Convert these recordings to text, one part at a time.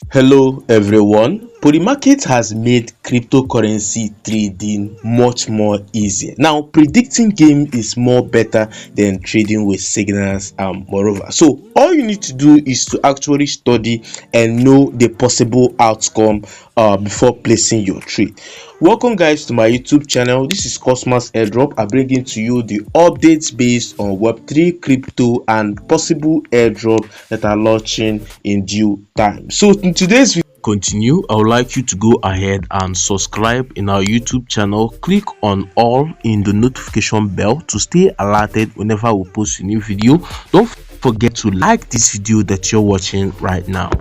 Hello everyone. Polymarket has made cryptocurrency trading much more easier. Now, predicting game is more better than trading with signals and moreover. So all you need to do is to actually study and know the possible outcome before placing your trade. Welcome guys to my YouTube channel. This is Cosmas Airdrop. I'm bringing to you the updates based on Web3 crypto and possible airdrop that are launching in due time. So in today's video, continue, I would like you to go ahead and subscribe in our YouTube channel. Click on all in the notification bell to stay alerted whenever we post a new video. Don't forget to like this video that you're watching right now.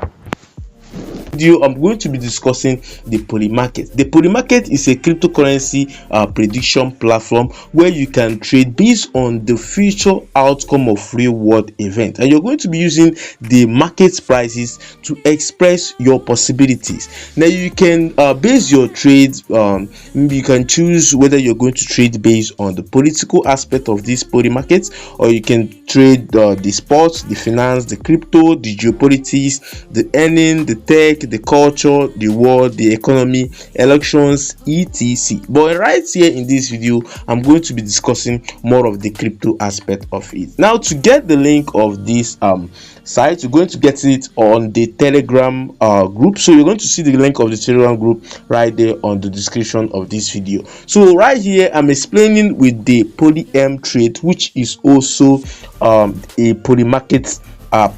I'm going to be discussing the Polymarket. The Polymarket is a cryptocurrency prediction platform where you can trade based on the future outcome of real world event, and you're going to be using the market prices to express your possibilities. Now you can base your trades. You can choose whether you're going to trade based on the political aspect of this Polymarket, or you can trade the sports, the finance, the crypto, the geopolitics, the earning, the tech, the culture, the world, the economy, elections, etc. But right here in this video, I'm going to be discussing more of the crypto aspect of it. Now, to get the link of this site, you're going to get it on the Telegram group. So you're going to see the link of the Telegram group right there on the description of this video. So right here, I'm explaining with the Polymarket trade, which is also a Polymarket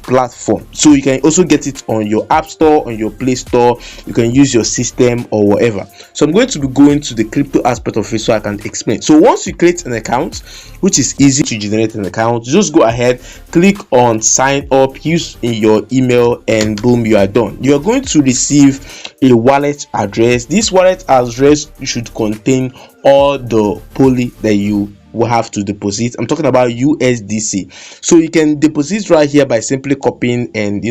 platform. So you can also get it on your app store, on your play store. You can use your system or whatever. So I'm going to be going to the crypto aspect of it so I can explain. So once you create an account, which is easy to generate an account, just go ahead, click on sign up, use in your email, and boom, you are done. You are going to receive a wallet address. This wallet address should contain all the poly that you will have to deposit. I'm talking about USDC. So you can deposit right here by simply copying and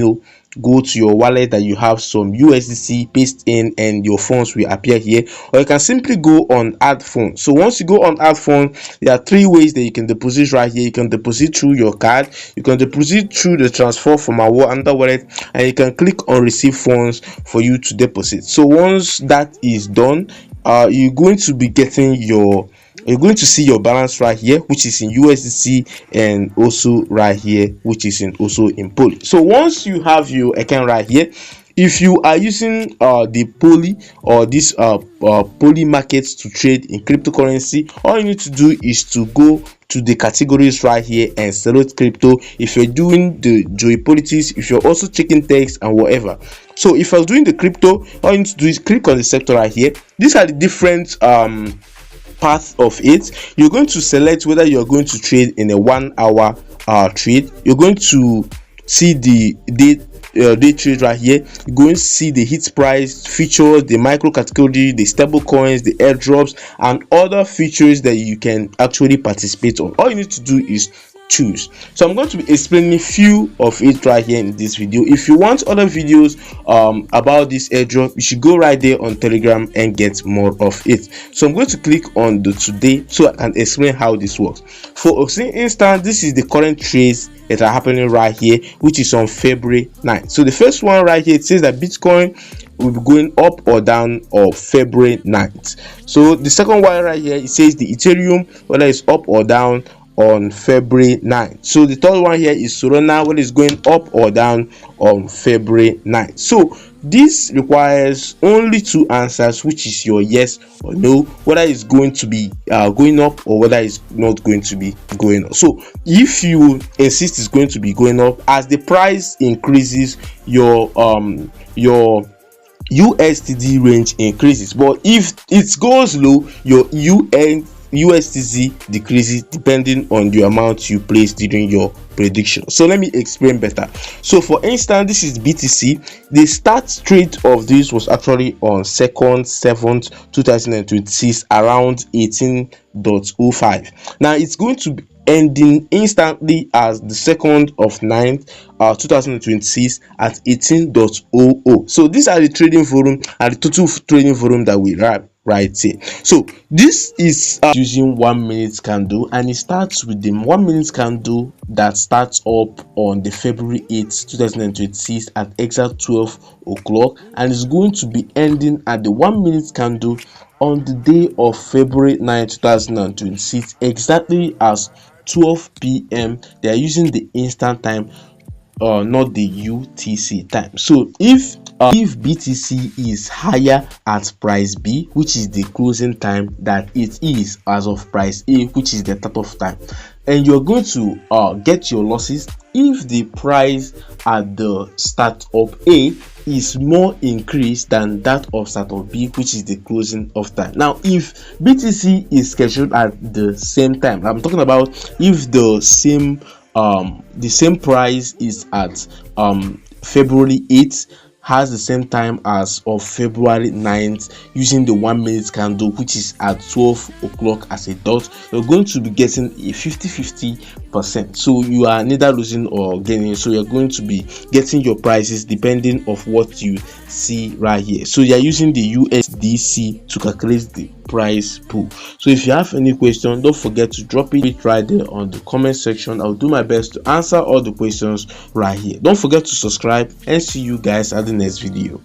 go to your wallet that you have some USDC, paste in, and your funds will appear here. Or you can simply go on add funds. So once you go on add funds, there are three ways that you can deposit right here. You can deposit through your card, you can deposit through the transfer from our wallet, and you can click on receive funds for you to deposit. So once that is done, you're going to be getting you're going to see your balance right here, which is in USDC, and also right here, which is also in Poly. So once you have your account right here, if you are using the Poly or this Polymarket to trade in cryptocurrency, all you need to do is to go to the categories right here and select crypto. If you're doing the geopolitics, if you're also checking text and whatever. So if I was doing the crypto, all you need to do is click on the sector right here. These are the different path of it. You're going to select whether you're going to trade in a 1 hour trade. You're going to see the day trade right here. You're going to see the hit price features, the micro category, the stable coins, the airdrops, and other features that you can actually participate on. All you need to do is choose. So I'm going to be explaining few of it right here in this video. If you want other videos about this airdrop, you should go right there on Telegram and get more of it. So I'm going to click on the today so I can explain how this works. For instance, this is the current trades that are happening right here, which is on February 9th. So the first one right here, it says that Bitcoin will be going up or down on February 9th. So the second one right here, it says the Ethereum, whether it's up or down on February 9th. So the third one here is Solana, whether it's going up or down on February 9th. So this requires only two answers, which is your yes or no, whether it's going to be going up or whether it's not going to be going up. So if you insist it's going to be going up, as the price increases, your USDT range increases. But if it goes low, your USDT decreases depending on the amount you place during your prediction. So let me explain better. So for instance, this is BTC. The start trade of this was actually on 2nd 7th 2026 around 18.05. Now it's going to be ending instantly as the 2nd of 9th 2026 at 18.00. So these are the trading volume and the total trading volume that we have. right here. So this is using 1 minute candle, and it starts with the 1 minute candle that starts up on the February 8th 2026 at exact 12 o'clock, and is going to be ending at the 1 minute candle on the day of February 9th 2026 exactly as 12 p.m. They are using the instant time, not the UTC time. So if BTC is higher at price B, which is the closing time that it is as of price A, which is the start-off time, and you're going to get your losses if the price at the start of A is more increased than that of start of B, which is the closing of time. Now if BTC is scheduled at the same time, I'm talking about if the same price is at February 8th, has the same time as of February 9th, using the 1 minute candle, which is at 12 o'clock as a dot, you're going to be getting a 50-50%. So you are neither losing or gaining. So you're going to be getting your prices depending of what you see right here. So you're using the USDC to calculate the price pool. So if you have any question, don't forget to drop it right there on the comment section. I'll do my best to answer all the questions right here. Don't forget to subscribe, and see you guys at the next video.